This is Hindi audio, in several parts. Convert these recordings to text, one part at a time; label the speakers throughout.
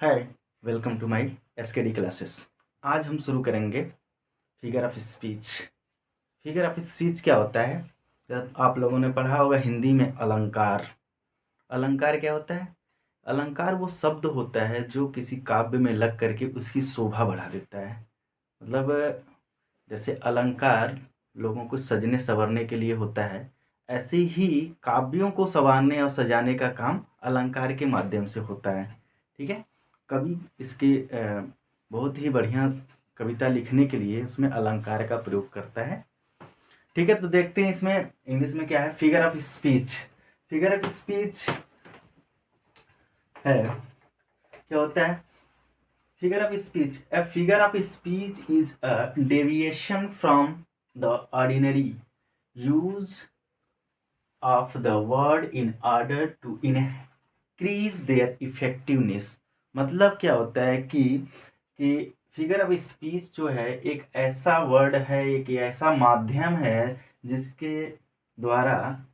Speaker 1: Hi, welcome to my SKD classes. आज हम शुरू करेंगे figure of speech. Figure of speech क्या होता है? जब आप लोगों ने पढ़ा होगा हिंदी में अलंकार। अलंकार क्या होता है? अलंकार वो शब्द होता है जो किसी काव्य में लग करके उसकी शोभा बढ़ा देता है। मतलब जैसे अलंकार लोगों को सजने संवरने के लिए होता है, ऐसे ही काव्यों को संवारने और सजाने का काम अलंकार के माध्यम से होता है। ठीक है। कवि इसके बहुत ही बढ़िया कविता लिखने के लिए उसमें अलंकार का प्रयोग करता है। ठीक है, तो देखते हैं इसमें इंग्लिश में क्या है। Figure of speech. Figure of speech है, क्या होता है? Figure of speech. A figure of speech is a deviation from the ordinary use of the word in order to increase their effectiveness. मतलब क्या होता है कि फिगर ऑफ स्पीच जो है एक ऐसा वर्ड है, एक ऐसा माध्यम है जिसके द्वारा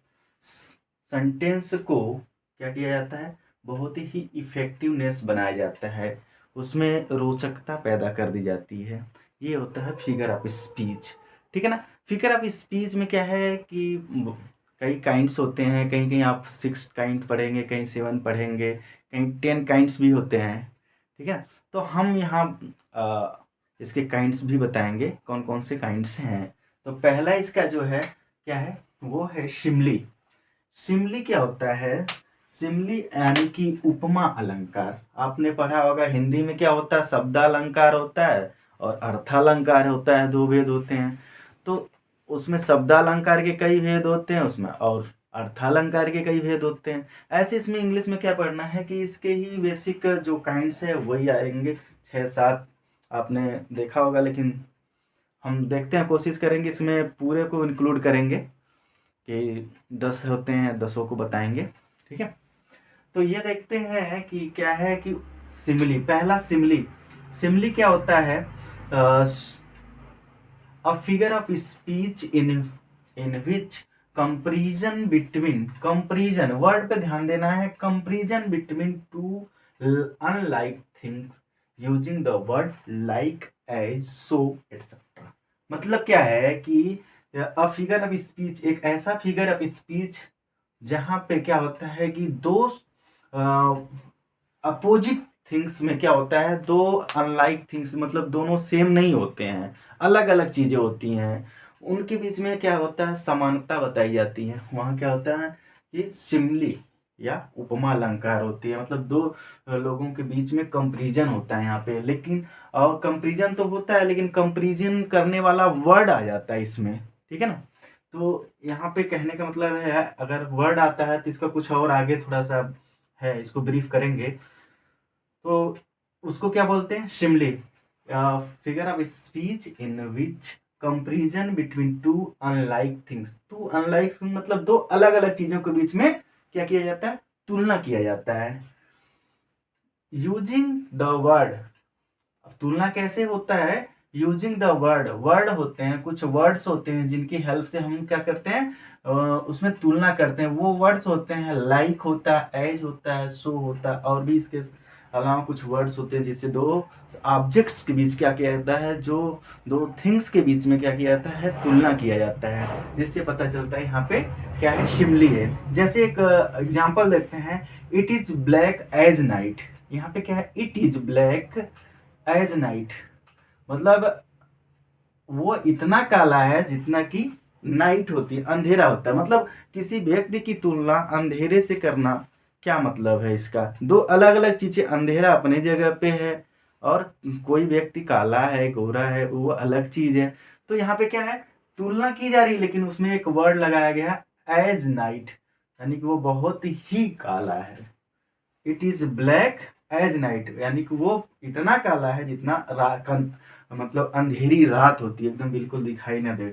Speaker 1: सेंटेंस को क्या किया जाता है, बहुत ही इफेक्टिवनेस बनाया जाता है, उसमें रोचकता पैदा कर दी जाती है। ये होता है फिगर ऑफ स्पीच। ठीक है ना। फिगर ऑफ स्पीच में क्या है कि कई काइंड्स होते हैं। कहीं कहीं आप 6 काइंड पढ़ेंगे, कहीं 7 पढ़ेंगे, कहीं 10 काइंड्स भी होते हैं। ठीक है। तो हम यहाँ इसके काइंड्स भी बताएंगे कौन कौन से काइंड्स हैं। तो पहला इसका जो है क्या है, वो है शिमली। शिमली क्या होता है? शिमली यानी कि उपमा अलंकार। आपने पढ़ा होगा हिंदी में क्या होता है, शब्दालंकार होता है और अर्थालंकार होता है, दो भेद होते हैं। तो उसमें शब्दालंकार के कई भेद होते हैं उसमें, और अर्थालंकार के कई भेद होते हैं। ऐसे इसमें इंग्लिश में क्या पढ़ना है कि इसके ही बेसिक जो काइंड्स है वही आएंगे, 6-7 आपने देखा होगा, लेकिन हम देखते हैं, कोशिश करेंगे इसमें पूरे को इंक्लूड करेंगे कि 10 होते हैं, 10 को बताएंगे। ठीक है। तो ये देखते हैं कि क्या है कि सिमली। पहला सिमली। सिमली क्या होता है? A figure of speech in which comparison between, comparison word पे ध्यान देना है, comparison between two unlike things using the word like, as, so etcetera. मतलब क्या है कि अ फिगर ऑफ स्पीच एक ऐसा फिगर ऑफ स्पीच जहां पे क्या होता है कि दो अपोजिट थिंग्स में क्या होता है, दो अनलाइक थिंग्स, मतलब दोनों सेम नहीं होते हैं, अलग अलग चीजें होती हैं, उनके बीच में क्या होता है, समानता बताई जाती है। वहां क्या होता है कि सिमली या उपमा अलंकार होती है। मतलब दो लोगों के बीच में कंपैरिजन होता है यहाँ पे, लेकिन और कंपैरिजन तो होता है लेकिन कंपैरिजन करने वाला वर्ड आ जाता है इसमें। ठीक है ना। तो यहाँ पे कहने का मतलब है, अगर वर्ड आता है तो इसका कुछ और आगे थोड़ा सा है, इसको ब्रीफ करेंगे। तो उसको क्या बोलते हैं? Simile. Figure of speech in which comparison between two unlike things. Two unlike मतलब दो अलग अलग चीजों के बीच में क्या किया जाता है, तुलना किया जाता है। Using the word. तुलना कैसे होता है? Using the word. वर्ड होते हैं, कुछ वर्ड्स होते हैं जिनकी हेल्प से हम क्या करते हैं, उसमें तुलना करते हैं। वो वर्ड्स होते हैं लाइक होता है, एज होता है, सो होता है, और भी इसके अलावा कुछ वर्ड्स होते हैं जिससे दो ऑब्जेक्ट्स के बीच क्या किया जाता है, जो दो थिंग्स के बीच में क्या किया जाता है, तुलना किया जाता है, जिससे पता चलता है यहाँ पे क्या है, शिमली है। जैसे एक एग्जाम्पल देखते हैं, it is black as night. यहाँ पे क्या है, it is black as night, मतलब वो इतना काला है जितना कि नाइट होती है, अंधेरा होता है। मतलब किसी व्यक्ति की तुलना अंधेरे से करना, क्या मतलब है इसका? दो अलग अलग चीजें, अंधेरा अपनी जगह पे है और कोई व्यक्ति काला है, गोरा है, वो अलग चीज है। तो यहाँ पे क्या है, तुलना की जा रही है, लेकिन उसमें एक वर्ड लगाया गया एज नाइट, यानी कि वो बहुत ही काला है। It is black as night, यानी कि वो इतना काला है जितना मतलब अंधेरी रात होती है, एकदम बिल्कुल दिखाई ना दे।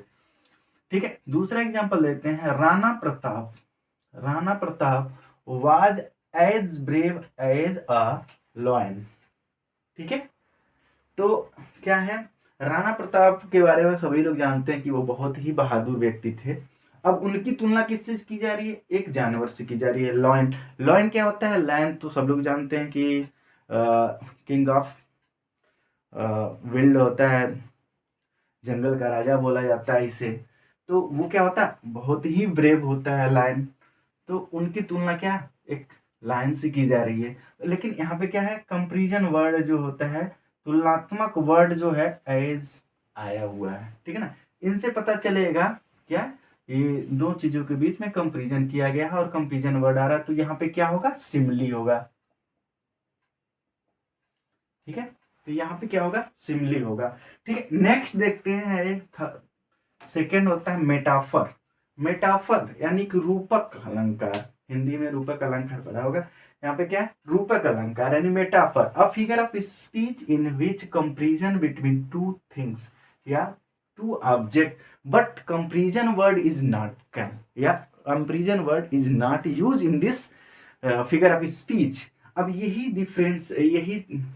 Speaker 1: ठीक है। दूसरा एग्जांपल लेते हैं, Rana Pratap. Rana Pratap was as brave as a lion. ठीक है। तो क्या है, राणा प्रताप के बारे में सभी लोग जानते हैं कि वो बहुत ही बहादुर व्यक्ति थे। अब उनकी तुलना किससे की जा रही है? एक जानवर से की जा रही है, लॉयन। लॉयन क्या होता है? लायन तो सब लोग जानते हैं कि किंग ऑफ विल्ड होता है, जंगल का राजा बोला जाता है इसे। तो वो क्या होता है, बहुत ही ब्रेव होता है लायन। तो उनकी तुलना क्या एक लायन से की जा रही है। लेकिन यहाँ पे क्या है, कंपैरिजन वर्ड जो होता है, तुलनात्मक वर्ड जो है एज आया हुआ है, ठीक है ना। इनसे पता चलेगा क्या, ये दो चीजों के बीच में कंपैरिजन किया गया है और कंपैरिजन वर्ड आ रहा है, तो यहाँ पे क्या होगा, सिमिली होगा, ठीक है। तो यहाँ पे क्या होगा, सिमिली होगा, ठीक है। नेक्स्ट देखते हैं, सेकेंड होता है मेटाफर। मेटाफर यानी कि रूपक अलंकार, हिंदी में रूपक अलंकार पढ़ा होगा। यहाँ पे क्या है, रूपक अलंकार यानी metaphor, a figure of speech in which comparison between two things या two object but comparison word is not या comparison word is not use in this figure of speech. अब यही डिफरेंस, यही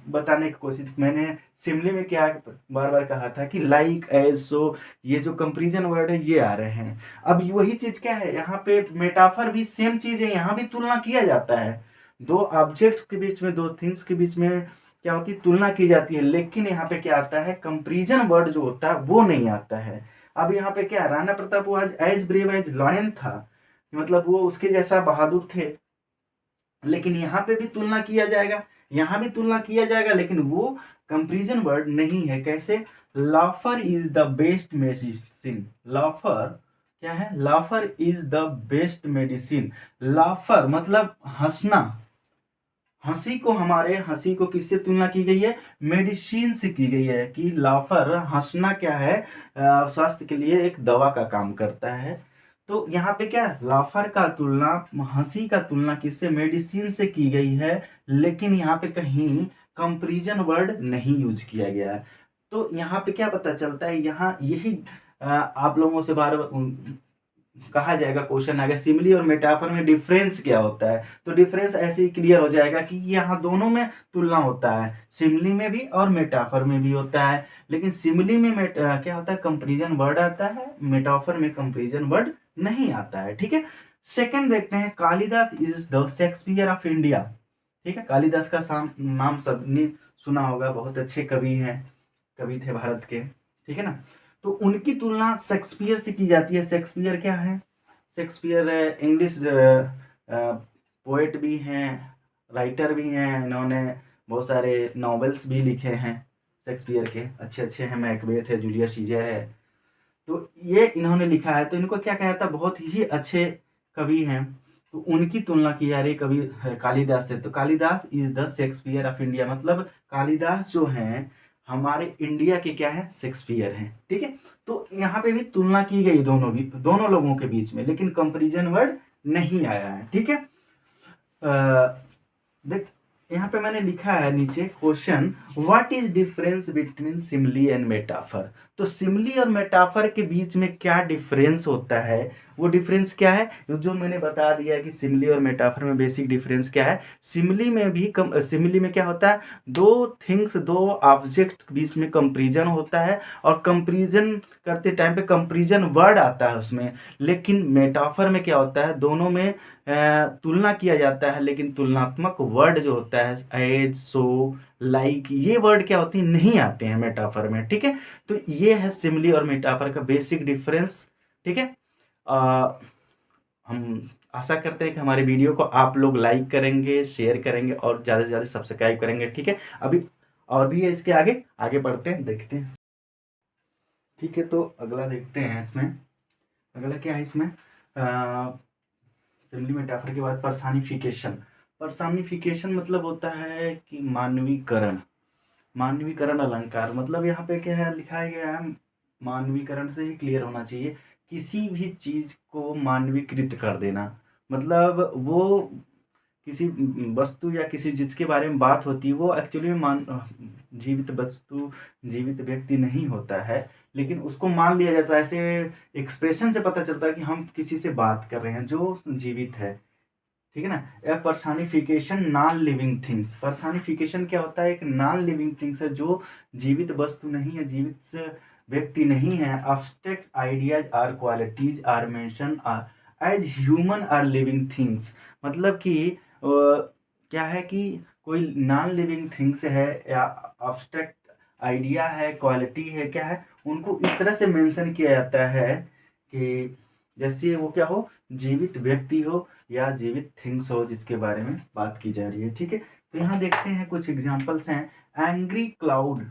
Speaker 1: बताने की कोशिश मैंने सिमली में क्या बार बार कहा था कि लाइक एज सो, ये जो कंपैरिजन वर्ड है ये आ रहे हैं। अब वही चीज क्या है, यहाँ पे मेटाफर भी सेम चीज है, यहाँ भी तुलना किया जाता है, दो ऑब्जेक्ट्स के बीच में, दो थिंग्स के बीच में क्या होती है, तुलना की जाती है। लेकिन यहाँ पे क्या आता है, कंपैरिजन वर्ड जो होता है वो नहीं आता है। अब यहाँ पे क्या, राणा प्रताप वो आज एज ब्रेव एज लॉयन था, मतलब वो उसके जैसा बहादुर थे, लेकिन यहाँ पे भी तुलना किया जाएगा, यहाँ भी तुलना किया जाएगा, लेकिन वो कंपैरिजन वर्ड नहीं है। कैसे, लाफर इज द बेस्ट मेडिसिन, लाफर क्या है, लाफर इज द बेस्ट मेडिसिन। लाफर मतलब हंसना, हंसी को, हमारे हंसी को किससे तुलना की गई है, मेडिसिन से की गई है, कि लाफर हंसना क्या है, स्वास्थ्य के लिए एक दवा का काम करता है। तो यहाँ पे क्या, लाफर का तुलना, हंसी का तुलना किससे, मेडिसिन से की गई है, लेकिन यहाँ पे कहीं कंपैरिजन वर्ड नहीं यूज किया गया है। तो यहाँ पे क्या पता चलता है, यहाँ यही आप लोगों से बार कहा जाएगा, क्वेश्चन आएगा सिमिली और मेटाफर में डिफरेंस क्या होता है, तो डिफरेंस ऐसे ही क्लियर हो जाएगा कि यहाँ दोनों में तुलना होता है, सिमिली में भी और मेटाफर में भी होता है। लेकिन सिमिली में क्या होता है, कंपैरिजन वर्ड आता है, मेटाफर में कंपैरिजन वर्ड नहीं आता है, ठीक है। सेकंड देखते हैं, Kalidas is the Shakespeare of India, ठीक है। कालिदास का नाम सबने सुना होगा, बहुत अच्छे कवि हैं, कवि थे भारत के, ठीक है ना। तो उनकी तुलना शेक्सपियर से की जाती है। शेक्सपियर क्या है, शेक्सपियर इंग्लिश पोएट भी हैं, राइटर भी हैं, इन्होंने बहुत सारे नॉवेल्स भी लिखे हैं, शेक्सपियर के अच्छे अच्छे हैं, मैकबेथ है, जूलियस सीजर है, तो ये इन्होंने लिखा है। तो इनको क्या कहा था, बहुत ही अच्छे कवि हैं। तो उनकी तुलना की जा रही कवि कालिदास से। तो Kalidas is the Shakespeare of India, मतलब कालिदास जो हैं हमारे इंडिया के क्या है, शेक्सपियर हैं, ठीक है। तो यहाँ पे भी तुलना की गई दोनों लोगों के बीच में, लेकिन कंपैरिजन वर्ड नहीं आया है, ठीक है। देख यहाँ पे मैंने लिखा है नीचे question, what is difference between simile and metaphor. तो सिमिली और मेटाफर के बीच में क्या डिफरेंस होता है, वो डिफरेंस क्या है, जो मैंने बता दिया कि सिमिली और मेटाफर में बेसिक डिफरेंस क्या है। सिमिली में भी सिमिली में क्या होता है, दो थिंग्स, दो ऑब्जेक्ट के बीच में कंपैरिजन होता है, और कंपैरिजन करते टाइम पे कंपैरिजन वर्ड आता है उसमें। लेकिन मेटाफर में क्या होता है, दोनों में तुलना किया जाता है, लेकिन तुलनात्मक वर्ड जो होता है एज, सो, लाइक, ये वर्ड क्या होती है, नहीं आते हैं मेटाफर में, ठीक है। तो ये है सिमिली और मेटाफर का बेसिक डिफरेंस, ठीक है। हम आशा करते हैं कि हमारे वीडियो को आप लोग लाइक करेंगे, शेयर करेंगे और ज़्यादा से ज़्यादा सब्सक्राइब करेंगे, ठीक है। अभी और भी है इसके आगे, आगे बढ़ते हैं, देखते हैं, ठीक है। तो अगला देखते हैं, इसमें अगला क्या है, इसमें सिमिली मेटाफर के बाद पर्सनिफिकेशन। पर्सनिफिकेशन मतलब होता है कि मानवीकरण, मानवीकरण अलंकार, मतलब यहाँ पे क्या है लिखा गया है, मानवीकरण से ही क्लियर होना चाहिए, किसी भी चीज को मानवीकृत कर देना, मतलब वो किसी वस्तु या किसी चीज के बारे में बात होती है, वो एक्चुअली में जीवित वस्तु, जीवित व्यक्ति नहीं होता है, लेकिन उसको मान लिया जाता है, ऐसे एक्सप्रेशन से पता चलता है कि हम किसी से बात कर रहे हैं जो जीवित है, ठीक है ना। Personification non living things, personification क्या होता है, एक नॉन लिविंग थिंग्स है, जो जीवित वस्तु नहीं है, जीवित व्यक्ति नहीं है। Abstract ideas or qualities are mention are as human or living things, मतलब कि क्या है कि कोई नॉन लिविंग थिंग्स है या अब्स्ट्रैक्ट आइडिया है, क्वालिटी है, क्या है, उनको इस तरह से मेंशन किया जाता है कि जैसे वो क्या हो, जीवित व्यक्ति हो या जीवित थिंग्स हो जिसके बारे में बात की जा रही है। ठीक है, तो यहाँ देखते हैं कुछ एग्जांपल्स हैं। Angry cloud,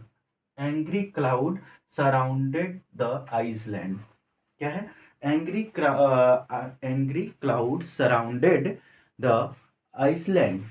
Speaker 1: angry cloud surrounded the island. क्या है, angry cloud surrounded the island.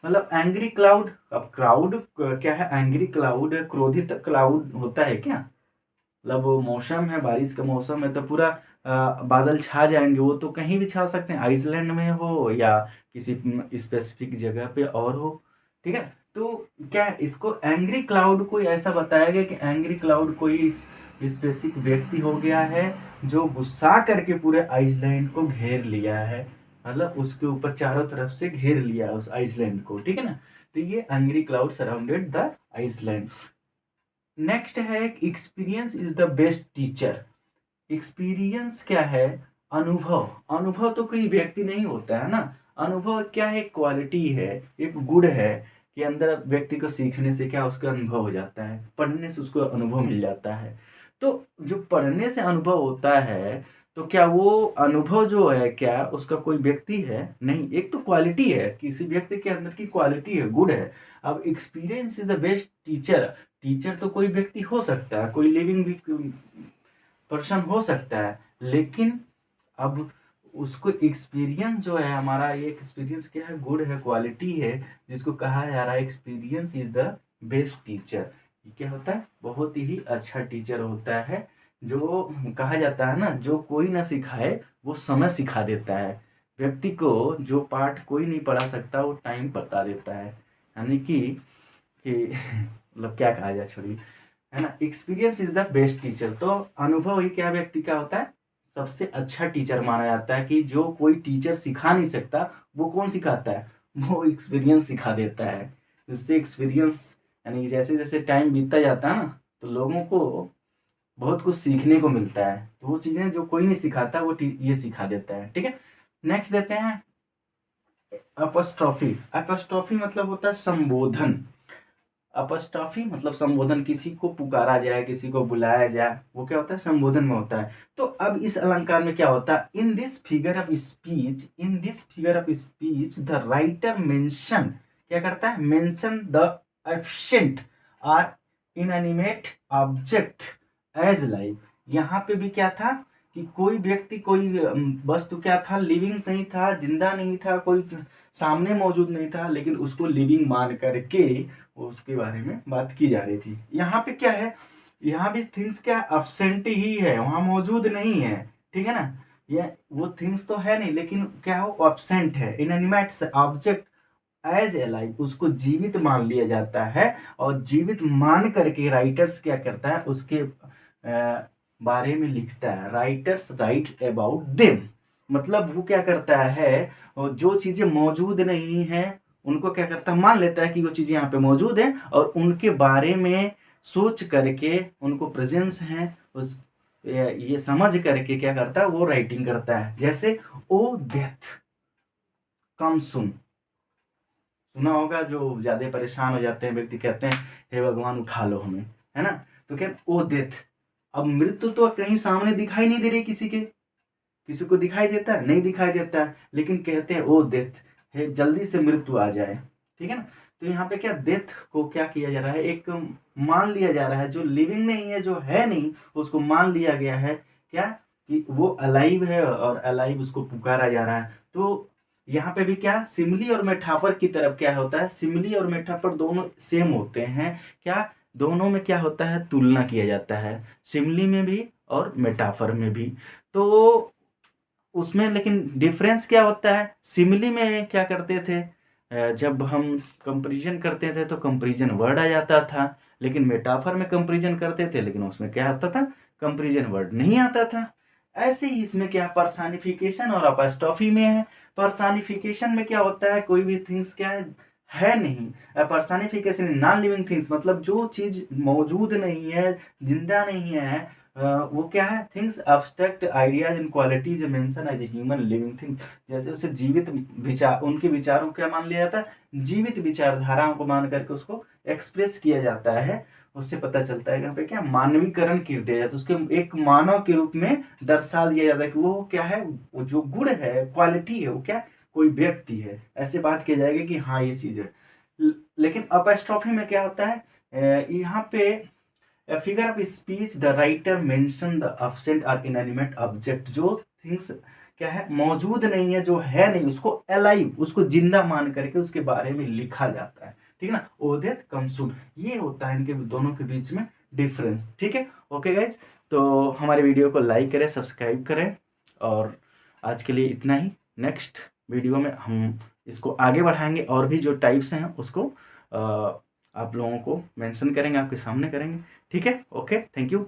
Speaker 1: मतलब एंग्री क्लाउड, अब क्लाउड क्या है, एंग्री क्लाउड क्रोधित क्लाउड होता है क्या, मतलब वो मौसम है, बारिश का मौसम है तो पूरा बादल छा जाएंगे, वो तो कहीं भी छा सकते हैं, आइसलैंड में हो या किसी स्पेसिफिक जगह पे और हो। ठीक है, तो क्या है, इसको एंग्री क्लाउड कोई ऐसा बताया गया कि एंग्री क्लाउड कोई स्पेसिफिक व्यक्ति हो गया है जो गुस्सा करके पूरे आइसलैंड को घेर लिया है, मतलब उसके ऊपर चारों तरफ से घेर लिया उस आइसलैंड को। ठीक है ना, तो ये angry cloud surrounded the island. Next है, experience is the best teacher. Experience क्या है, अनुभव। अनुभव तो कोई व्यक्ति नहीं होता है ना, अनुभव क्या है, क्वालिटी है, एक गुण है कि अंदर व्यक्ति को सीखने से क्या उसका अनुभव हो जाता है, पढ़ने से उसको अनुभव मिल जाता है। तो जो पढ़ने से अनुभव होता है, तो क्या वो अनुभव जो है क्या उसका कोई व्यक्ति है, नहीं, एक तो क्वालिटी है, किसी व्यक्ति के अंदर की क्वालिटी है, गुड है। अब experience is the best teacher, teacher तो कोई व्यक्ति हो सकता है, कोई लिविंग भी पर्सन हो सकता है, लेकिन अब उसको एक्सपीरियंस जो है, हमारा ये एक्सपीरियंस क्या है, गुड है, क्वालिटी है, जिसको कहा जा रहा है experience is the best teacher. ये क्या होता है, बहुत ही अच्छा टीचर होता है, जो कहा जाता है ना, जो कोई ना सिखाए वो समय सिखा देता है, व्यक्ति को जो पाठ कोई नहीं पढ़ा सकता वो टाइम बता देता है, यानी कि मतलब क्या कहा जाए, छोड़िए, है ना। Experience is the best teacher, तो अनुभव ही क्या व्यक्ति का होता है, सबसे अच्छा टीचर माना जाता है, कि जो कोई टीचर सिखा नहीं सकता वो कौन सिखाता है, वो एक्सपीरियंस सिखा देता है। उससे एक्सपीरियंस यानी जैसे जैसे टाइम बीतता जाता है ना, तो लोगों को बहुत कुछ सीखने को मिलता है, तो वो चीजें जो कोई नहीं सिखाता वो ये सिखा देता है। ठीक है, नेक्स्ट देते हैं अपस्ट्रॉफी। अपस्ट्रॉफी मतलब होता है संबोधन। अपस्ट्रॉफी मतलब संबोधन, किसी को पुकारा जाए, किसी को बुलाया जाए, वो क्या होता है, संबोधन में होता है। तो अब इस अलंकार में क्या होता है, इन this figure of speech, in this figure of speech the writer mention, क्या करता है, मेंशन द एब्सेंट और इनएनिमेट ऑब्जेक्ट एज लाइव। यहाँ पे भी क्या था कि कोई व्यक्ति, कोई वस्तु क्या था, लिविंग नहीं था, जिंदा नहीं था, कोई सामने मौजूद नहीं था, लेकिन उसको लिविंग मान करके उसके बारे में बात की जा रही थी। यहाँ पे क्या है, यहाँ भी थिंग्स क्या अब्सेंट ही है, वहां मौजूद नहीं है। ठीक है ना, ये वो थिंग्स तो है नहीं, लेकिन क्या हो, अब्सेंट है। Inanimate object as a life, उसको जीवित मान लिया जाता है, और जीवित मान करके राइटर्स क्या करता है, उसके बारे में लिखता है। राइटर्स राइट अबाउट देम, मतलब वो क्या करता है, जो चीजें मौजूद नहीं है उनको क्या करता है, मान लेता है कि वो चीजें यहाँ पे मौजूद है, और उनके बारे में सोच करके, उनको प्रेजेंस है उस ये समझ करके क्या करता है, वो राइटिंग करता है। जैसे ओ डेथ कम सुन, सुना होगा, जो ज्यादा परेशान हो जाते हैं व्यक्ति कहते हैं हे भगवान उठा लो हमें, है ना। तो क्या ओ डेथ, अब मृत्यु तो कहीं सामने दिखाई नहीं दे रही किसी के, किसी को दिखाई देता है, नहीं दिखाई देता है, लेकिन कहते हैं ओ डेथ, है जल्दी से मृत्यु आ जाए। ठीक है ना, तो यहाँ पे क्या डेथ को क्या किया जा रहा है, एक मान लिया जा रहा है, जो लिविंग नहीं है, जो है नहीं, उसको मान लिया गया है क्या, कि वो अलाइव है, और अलाइव उसको पुकारा जा रहा है। तो यहाँ पे भी क्या, सिमिली और मेटाफर की तरफ क्या होता है, सिमिली और मेटाफर दोनों सेम होते हैं, क्या दोनों में क्या होता है, तुलना किया जाता है, सिमिली में भी और मेटाफर में भी। तो उसमें लेकिन डिफरेंस क्या होता है, सिमिली में क्या करते थे, जब हम कंपैरिजन करते थे तो कंपैरिजन वर्ड आ जाता था, लेकिन मेटाफर में कंपैरिजन करते थे, लेकिन उसमें क्या आता था, कंपैरिजन वर्ड नहीं आता था। ऐसे ही इसमें क्या पर्सनिफिकेशन और अपॉस्ट्रोफी में है। पर्सनिफिकेशन में क्या होता है, कोई भी थिंग्स क्या है नहीं, पर्सनिफिकेशन नॉन लिविंग थिंग्स, मतलब जो चीज मौजूद नहीं है, जिंदा नहीं है, वो क्या है, things abstract ideas in qualities mention as human living things. जैसे उसे जीवित विचार, उनके विचारों को क्या मान लिया जाता है, जीवित विचारधाराओं को मान करके उसको एक्सप्रेस किया जाता है। उससे पता चलता है कि यहाँ पे क्या मानवीकरण कर दिया जाता है, उसके एक मानव के रूप में दर्शा दिया जाता है कि वो क्या है, वो जो गुण है, क्वालिटी है, वो क्या कोई व्यक्ति है, ऐसे बात की जाएगी कि हाँ ये चीज है। लेकिन अपस्ट्रॉफी में क्या होता है, यहाँ पे figure of speech the writer mention the absent और इनएनिमेट ऑब्जेक्ट, जो थिंग्स क्या है, मौजूद नहीं है, जो है नहीं, उसको अलाइव, उसको जिंदा मान करके उसके बारे में लिखा जाता है। ठीक है ना, ओदेत कमसुन, ये होता है इनके दोनों के बीच में डिफरेंस। ठीक है, ओके गाइज, तो हमारे वीडियो को लाइक करें, सब्सक्राइब करें, और आज के लिए इतना ही। नेक्स्ट वीडियो में हम इसको आगे बढ़ाएंगे और भी जो टाइप्स हैं उसको आप लोगों को मेंशन करेंगे, आपके सामने करेंगे। ठीक है, ओके, थैंक यू।